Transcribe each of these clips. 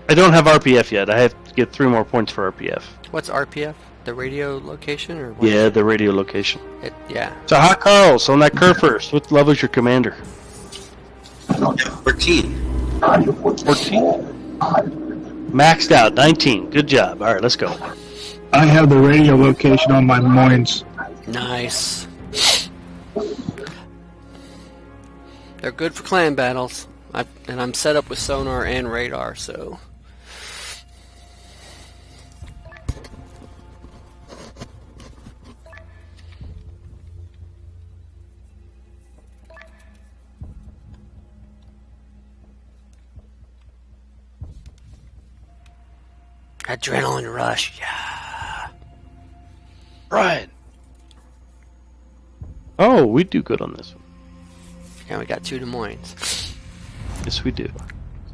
I don't have RPF yet. I have to get 3 more points for RPF. What's RPF? The radio location, or what? Yeah, the radio location. Yeah. So, hi, Carl. So on that curve first, what level is your commander? 14. 14. Maxed out. 19. Good job. All right, let's go. I have the radio location on my Moines. Nice. They're good for clan battles. And I'm set up with sonar and radar, so... Adrenaline rush, yeah. Right. Oh, we do good on this one. Yeah, we got 2 Des Moines. Yes, we do.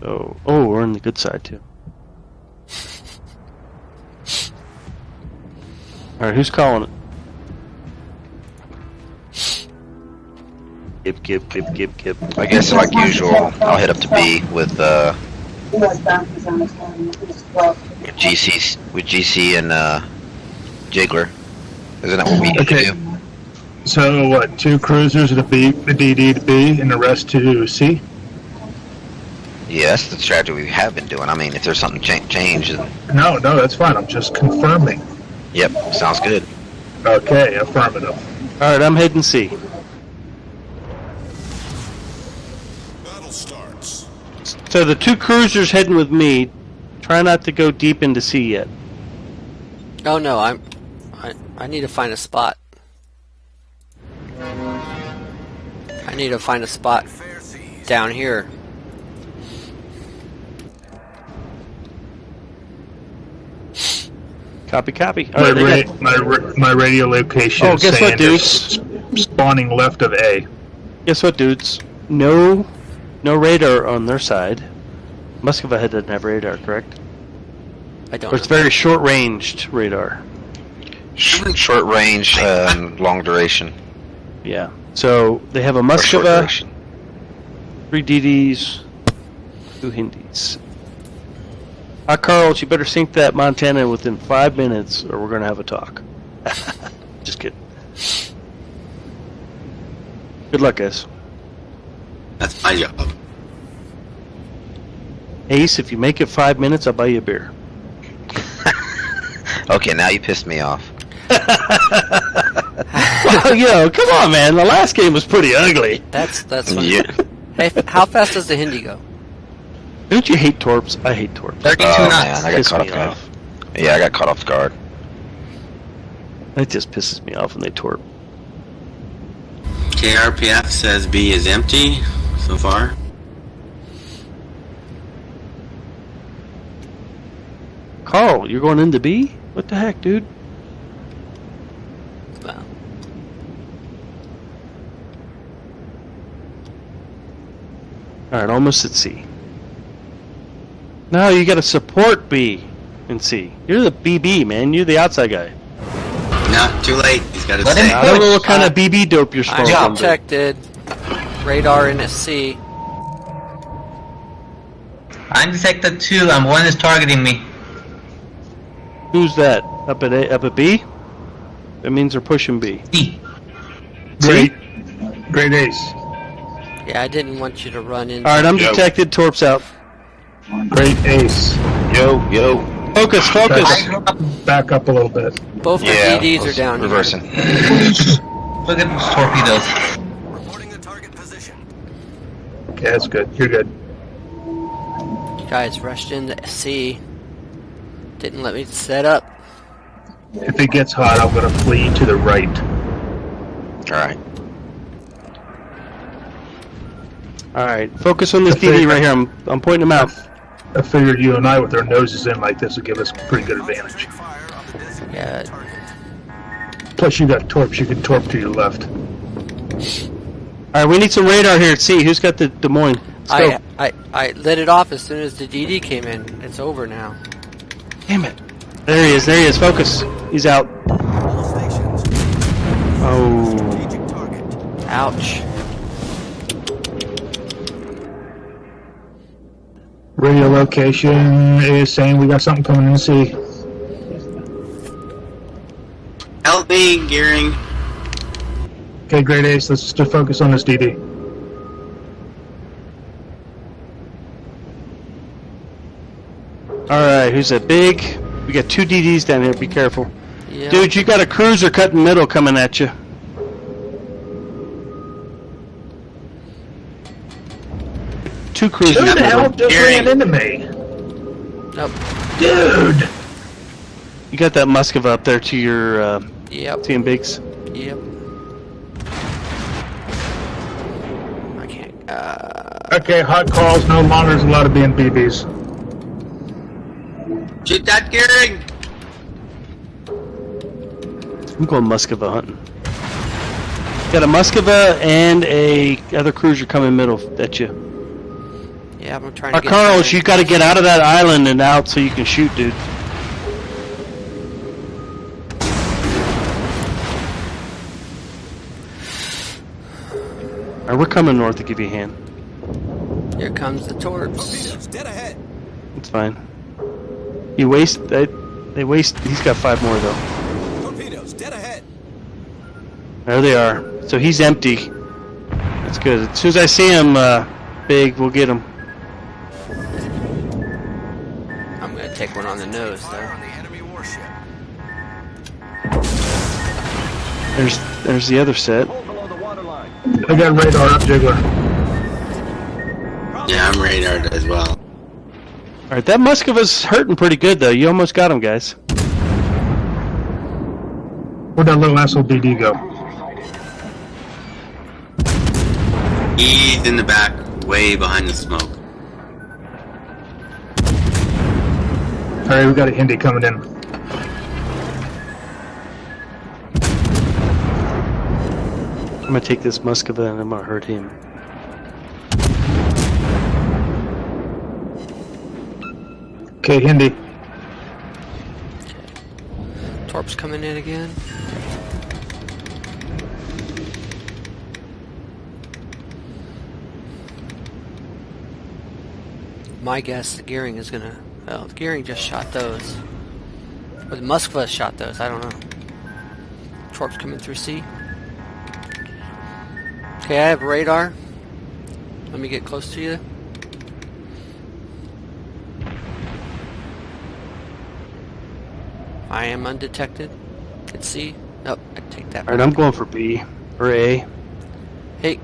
So, oh, we're on the good side too. All right, who's calling it? Gib. I guess like usual, I'll head up to B with GC and Jiggler. Isn't that what we need to do? So what? 2 cruisers to B, the DD to B, and the rest to C. Yeah, that's the strategy we have been doing. I mean, if there's something changed, then... No, that's fine. I'm just confirming. Yep, sounds good. Okay, affirmative. All right, I'm heading C. Battle starts. So the 2 cruisers heading with me. Try not to go deep into C yet. Oh no, I need to find a spot. I need to find a spot down here. Copy. All right, My radio location is guess saying what, dudes? it's spawning left of A. Guess what, dudes? No radar on their side. Muscova head doesn't have radar, correct? I don't Or it's know. very short-ranged radar. Short range, long duration. Yeah. So they have a Or short Muscova, duration. 3 DDs, 2 Hindis. Carl, you better sink that Montana within 5 minutes, or we're gonna have a talk. Just kidding. Good luck, guys. That's my job. Ace, if you make it 5 minutes, I'll buy you a beer. Okay, now you pissed me off. Well, come on, man. The last game was pretty ugly. That's funny. Yeah. Hey, how fast does the Hindi go? Don't you hate torps? I hate torps. 32 Oh, knots. man, I got Piss caught me off guard. off. Yeah, I got caught off guard. It just pisses me off when they torp. KRPF says B is empty so far. Carl, you're going into B? What the heck, dude? Well, Alright, almost at C. No, you gotta support B and C. You're the BB, man. You're the outside guy. No, too late. He's got to Let him stay. I don't know what kind of BB dope you're I'm smoking. but- protected. Radar in a C. I'm detected too, and one is targeting me. Who's that? Up at B? That means they're pushing B. B. Great ace. Yeah, I didn't want you to run in. Alright, I'm detected. Torps out. Great ace. Yo. Focus. Back up a little bit. Both the Yeah, DDs I are was down reversing. Look at those torpedoes. Reporting the target position. Okay, that's good. You're good. here. You guys rushed into C. Didn't let me set up. If it gets hot, I'm going to flee to the right. Alright. Alright, focus on this DD right here. I'm pointing them out. I figured you and I, with our noses in like this, would give us a pretty good advantage. Fire on the designated Yeah. target. Plus, you got torps. You can torp to your left. Alright, we need some radar here at C. Who's got the Des Moines? Let's go. I lit it off as soon as the DD came in. It's over now. Damn it. There he is. Focus. He's out. All stations. Oh. Strategic target. Ouch. Radio location is saying we got something coming in C. Help me, Gearing. Okay, great Ace. Let's just focus on this DD. Alright, who's that big? We got 2 DDs down here, be careful. Yeah. Dude, you got a cruiser cut in the middle coming at you. Two cruisers. Who the hell just Gearing. ran into me? Nope. Dude! You got that Muscova up there to your Yep. team bigs. Yep. I can't. Okay, hot calls. No longer is allowed to be in BBs. Shoot that, Gearing. I'm going Muscova hunting. Got a Muscova and a other cruiser coming middle at you. Yeah, I'm trying to get. Carlos, you got to get out of that island and out so you can shoot, dude. Alright, we're coming north to give you a hand. Here comes the torps. Torpedoes dead ahead. It's fine. You waste. They waste. He's got 5 more though. Torpedoes dead ahead. There they are. So he's empty. That's good. As soon as I see him, big, we'll get him. I'm gonna take one on the nose Fire though. on the enemy warship. There's the other set. Hold below the waterline. I got radar up, Jiggler. Yeah, I'm radared as well. All right, that Muscova's hurting pretty good though. You almost got him, guys. Where'd that little asshole DD go? He's in the back, way behind the smoke. Alright, we got a Hindi coming in. I'm gonna take this Muscova and I'm gonna hurt him. Okay, Hindi. Torps coming in again. My guess, the Gearing is gonna. Well, the Gearing just shot those. Or the Muscova shot those. I don't know. Torps coming through C. Okay, I have radar. Let me get close to you. I am undetected. Let's see. Nope, I take that. All right, I'm going for B or A. Hey,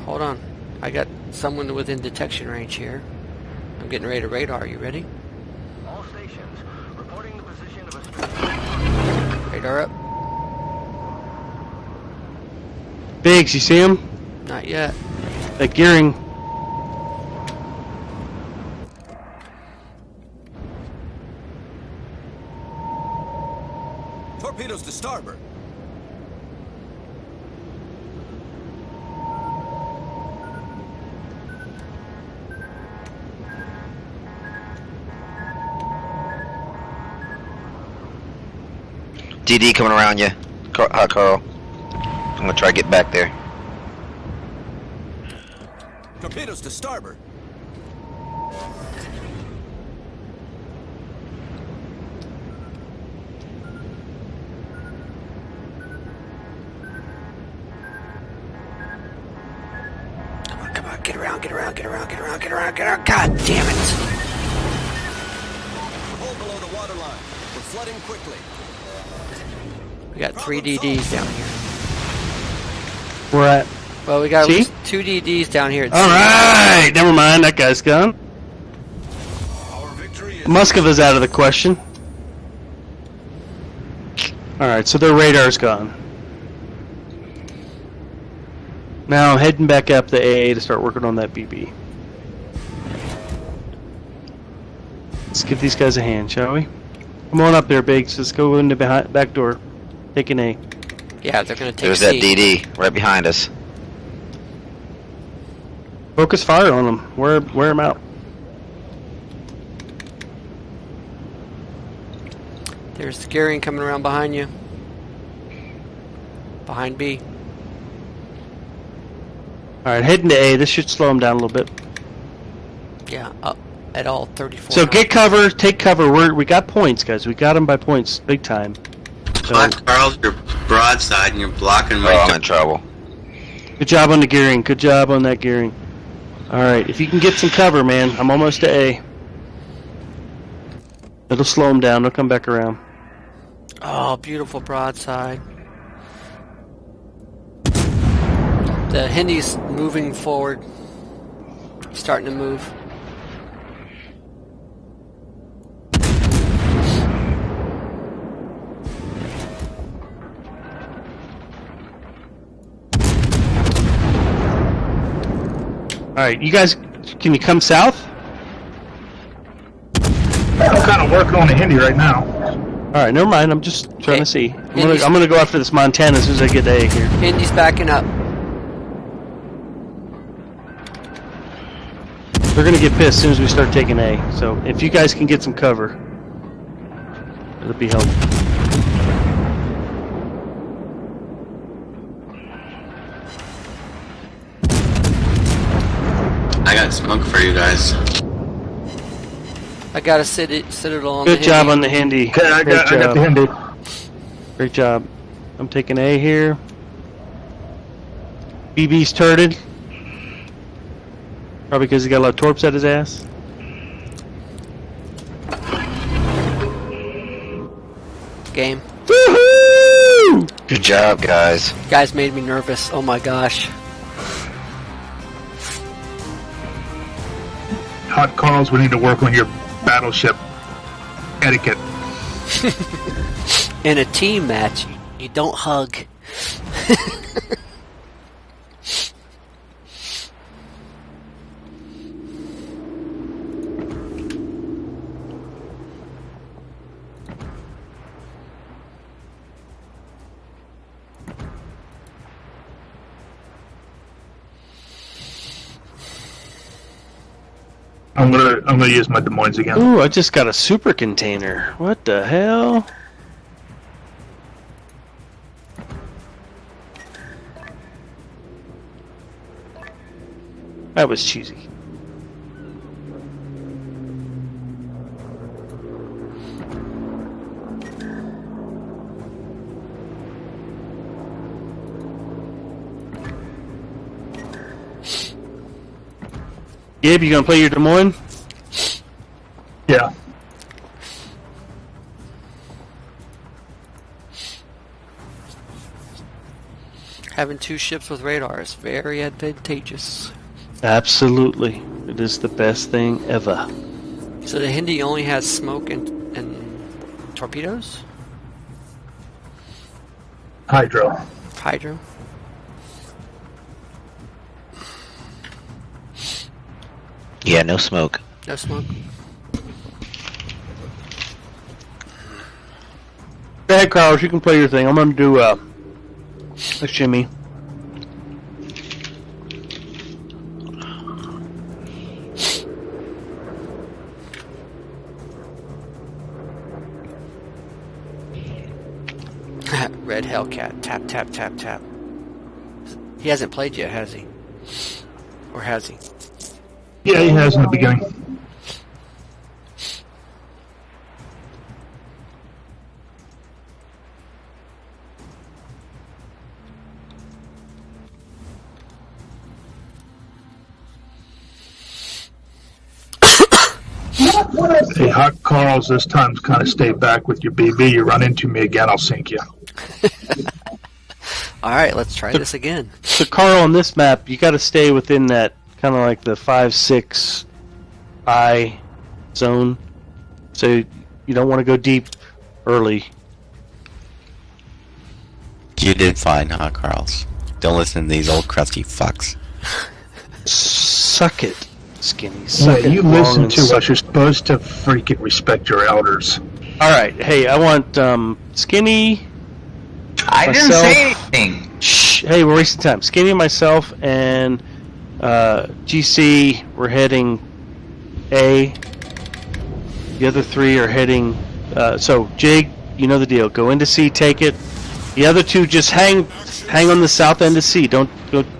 hold on. I got someone within detection range here. I'm getting ready to radar. Are you ready? All stations reporting the position of a strike. Radar up. Biggs, you see him? Not yet. That Gearing. Torpedoes to starboard. DD coming around you. Carl. I'm gonna try to get back there. Torpedoes to starboard. Come on, get around. God damn it! Hold below the waterline. We're flooding quickly. We got 3 DDs down here. We're at. Well, we got at See? least 2 DDs down here. At All C. right, never mind. That guy's gone. Our victory is Muscova's out of the question. All right, so their radar's gone. Now I'm heading back up the AA to start working on that BB. Let's give these guys a hand, shall we? Come on up there, Biggs. Let's go in the back door. Take an A. Yeah, they're gonna take There's C. that DD right behind us. Focus fire on them. Wear them out. There's the Gearing coming around behind you. Behind B. All right, heading to A. This should slow them down a little bit. Yeah, up at all 34. So get cover, take cover. We got points, guys. We got them by points, big time. So, Hot Carl's your broadside and you're blocking my... Oh, I'm in trouble. good job on the gearing. Good job on that gearing. All right, if you can get some cover, man. I'm almost to A. It'll slow them down. They'll come back around. Oh, beautiful broadside. The Hindi's moving forward. Starting to move. All right, you guys, can you come south? I'm kind of working on the Hindi right now. All right, never mind. I'm just trying Okay. to see. I'm gonna go after this Montana as soon as I get to A here. Hindi's backing up. They're gonna get pissed as soon as we start taking A. So if you guys can get some cover, it'll be helpful. I got smoke for you guys. I got a citadel on Good the job Hindi. on the Hindi. Okay, I Great got job. the Hindi. Great job. I'm taking A here. BB's turreted. Probably because he got a lot of torps at his ass. Game. Woohoo! Good job, guys. You guys made me nervous. Oh my gosh. Hot Carls, we need to work on your battleship etiquette. In a team match, you don't hug. I'm gonna use my Des Moines again. Ooh, I just got a super container. What the hell? That was cheesy. Gabe, you gonna play your Des Moines? Yeah. Having two ships with radar is very advantageous. Absolutely. It is the best thing ever. So the Hindi only has smoke and torpedoes? Hydro. Hydro? Yeah, no smoke. No smoke? Go ahead, Carlos. You can play your thing. I'm gonna do a shimmy. Red Hellcat. Tap, tap, tap, tap. He hasn't played yet, has he? Or has he? Yeah, he has in the beginning. Hey, Hot Carls, this time's kind of stay back with your BB. You run into me again, I'll sink you. Alright, let's try this again. So, Carl, on this map, you got to stay within that kind of like the 5-6 I zone. So you don't want to go deep early. You did fine, huh, Carls? Don't listen to these old crusty fucks. Suck it, Skinny. Suck Yeah, it. you long listen and to suck us. You're supposed to freaking respect your elders. All right. Hey, I want Skinny. I didn't Myself. say anything. Shh. Hey, we're wasting time. Skinny, myself, and GC. We're heading A. The other three are heading. So Jig, you know the deal. Go into C, take it. The other two just hang on the south end of C. Don't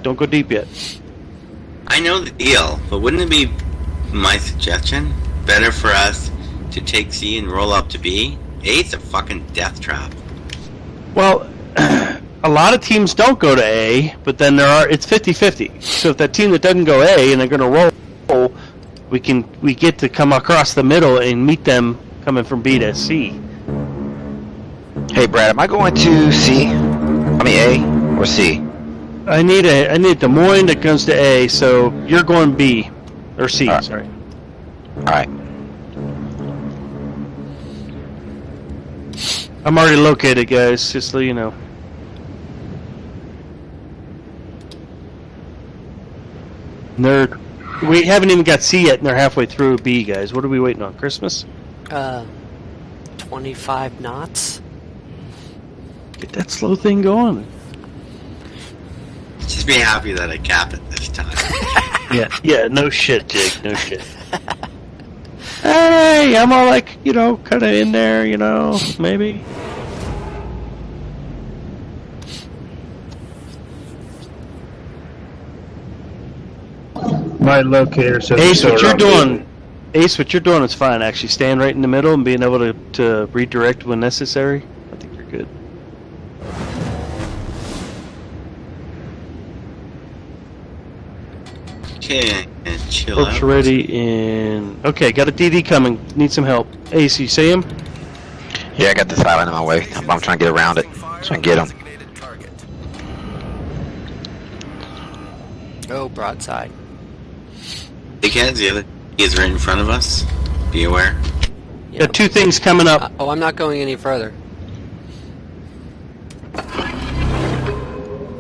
go deep yet. I know the deal, but wouldn't it be my suggestion? Better for us to take C and roll up to B. A's a fucking death trap. Well, a lot of teams don't go to A, but then it's 50-50. So if that team that doesn't go A and they're going to roll, we get to come across the middle and meet them coming from B to C. Hey, Brad, am I going to C? I mean A or C? I need Des Moines that goes to A, so you're going B or C. All right. Sorry. All right. I'm already located, guys. Just so you know. We haven't even got C yet, and they're halfway through B, guys. What are we waiting on? Christmas? 25 knots. Get that slow thing going. Just be happy that I cap it this time. Yeah. No shit, Jake. No shit. Hey, I'm all like, kind of in there, maybe. My locator says Ace, it's what you're still around doing, Ace, what you're doing is fine. Actually, staying right in the middle and being able to redirect when necessary. I think you're good. Okay, and chill Corpse out. ready in. Okay, got a DD coming. Need some help. Ace, you see him? Yeah, I got this island in my way. I'm trying to get around it so I can get him. Oh, broadside. Big heads, the other is right in front of us. Be aware. Got two things coming up. Oh, I'm not going any further.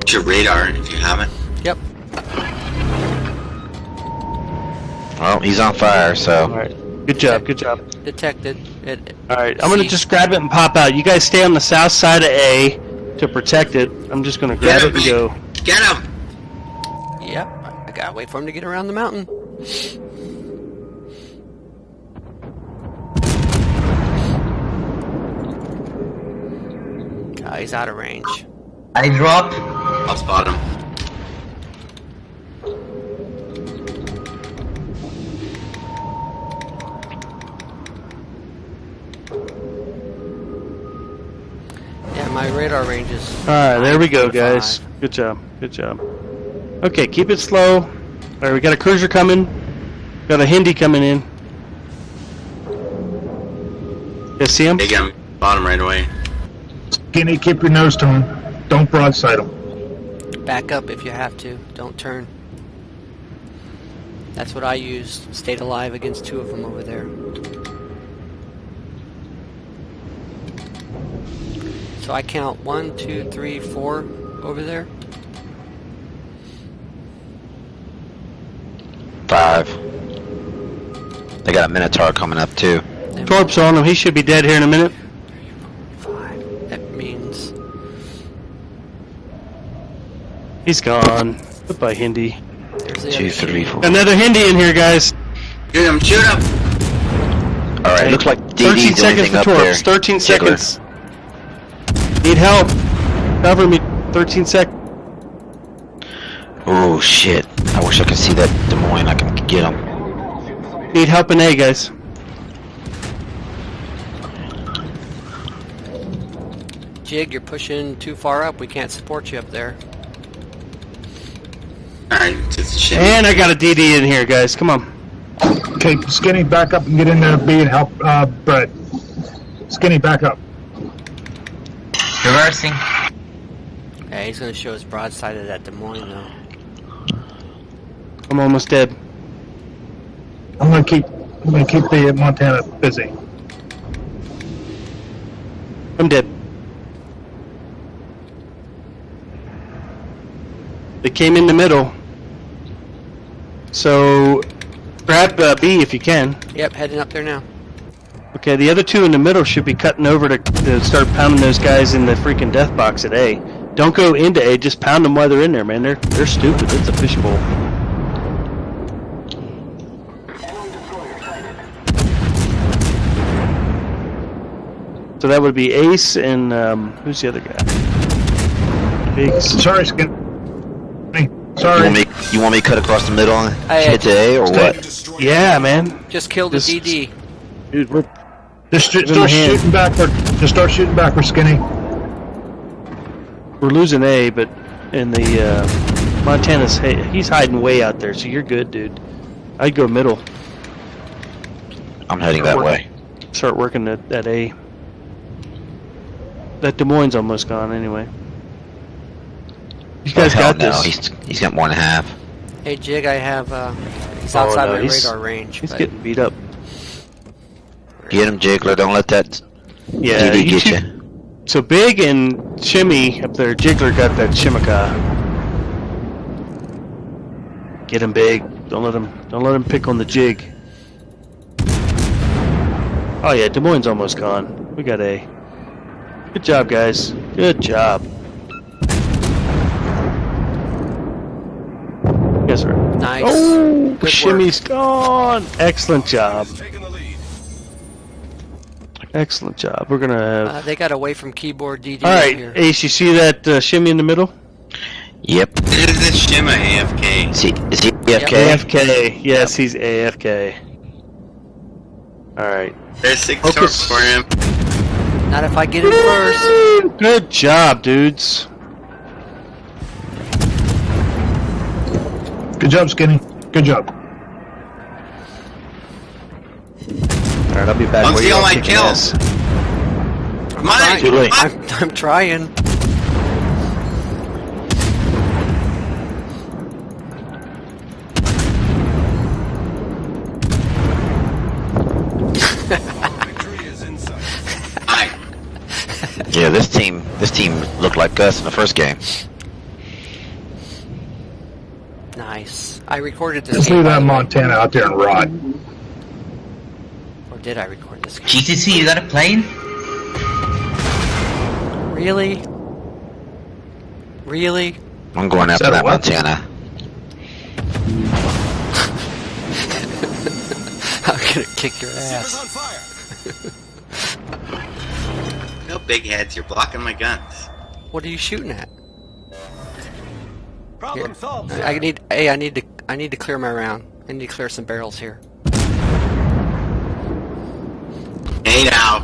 It's your radar if you haven't. Yep. Well, he's on fire, so. All right. Good job. Good job. Detected. All right. I'm gonna just grab it and pop out. You guys stay on the south side of A to protect it. I'm just gonna grab it and go. Get him! Yep. I gotta wait for him to get around the mountain. Oh, he's out of range. I drop. I'll spot him. Yeah, my radar range is. All right. There we go, 4 to guys. 5. Good job. Good job. Okay, keep it slow. All right, we got a cruiser coming. Got a Hindi coming in. You see him? Big him. Spot him right away. Skinny, keep your nose to him. Don't broadside him. Back up if you have to. Don't turn. That's what I used. Stayed alive against 2 of them over there. So I count 1, 2, 3, 4 over there. 5. They got a Minotaur coming up too. And Torp's on him. He should be dead here in a minute. 5. That means He's gone. Goodbye, Hindi. there's the 2, other 3, 4. Another Hindi in here, guys. Shoot him! Shoot him! All right, looks like 13 DD's the only seconds thing for up there. Torps. 13 Jiggler. seconds. Need help. Cover me. 13 seconds. Oh shit! I wish I could see that Des Moines. I can get him. Need help in A, guys. Jig, you're pushing too far up. We can't support you up there. Alright, just shit. And I got a DD in here, guys. Come on. Okay, Skinny, back up and get in there B and help Brett. Skinny, back up. Reversing. Yeah, he's gonna show us broadside of that Des Moines though. I'm almost dead. I'm gonna keep the Montana busy. I'm dead. They came in the middle. So, grab B if you can. Yep, heading up there now. Okay, the other 2 in the middle should be cutting over to start pounding those guys in the freaking death box at A. Don't go into A, just pound them while they're in there, man. They're stupid. It's a fishbowl. So that would be Ace and who's the other guy? Biggs. Sorry, Skinny. Sorry. You want me to cut across the middle and Hey, hit the A or what? Yeah, man. Just killed the Just- DD. Dude, we're Just Give him a start hand. shooting backward. Just start shooting backward, Skinny. we're losing A, but in the Montana's he's hiding way out there, so you're good, dude. I'd go middle. I'm heading that way. Start working at A. That Des Moines almost gone anyway. You guys Oh, hell got no. this. He's got 1.5. Hey, Jig, I have, he's outside no, my he's- radar range. He's but- getting beat up. Get him, Jiggler. Don't let that Yeah, DD you get two- you. So Big and Shimmy up there, Jiggler got that Shimika. Get him, Big. Don't let him pick on the jig. Oh yeah, Des Moines almost gone. We got A. Good job, guys. Good job. Yes, sir. Nice. Oh, Good Shimmy's gone. Excellent job. Excellent job. We're gonna have. They got away from keyboard DD All right, here. Ace. You see that shimmy in the middle? Yep. Is this Shima AFK? Is he AFK? AFK. Yes, he's AFK. All right. There's 6 Focus. torps for him. Not if I get in first. Good job, dudes. Good job, Skinny. Good job. All right, I'll be back. I'm where you stealing are my kicking kills. ass. Come on! Too late. I'm trying. Hi. Yeah, this team looked like us in the first game. Nice. I recorded this Just game, leave by that the way. Montana out there and rot. Or did I record this game? GTC, you got a plane? Really? Really? I'm going after Said that what? Montana. I'm gonna kick your ass. No big heads, you're blocking my guns. What are you shooting at? Problem Here. solved. I need to clear my round. I need to clear some barrels here. Hey now.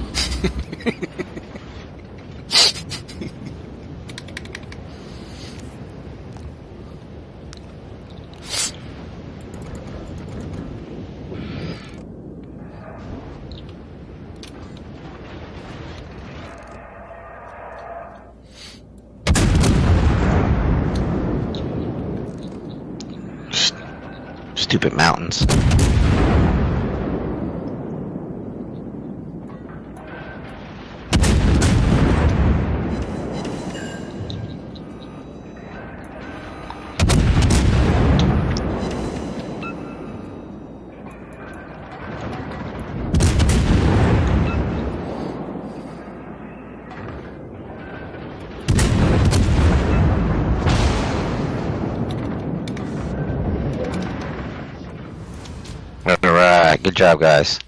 Stupid mountains. Alright, good job, guys.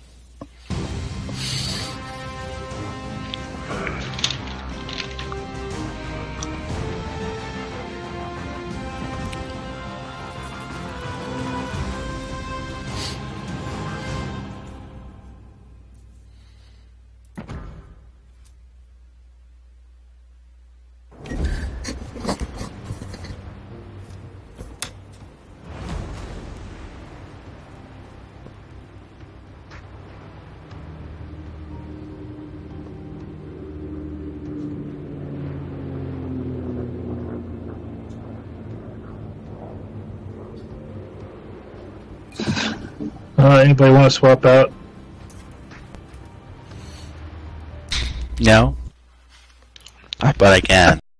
Anybody want to swap out? No? But I can.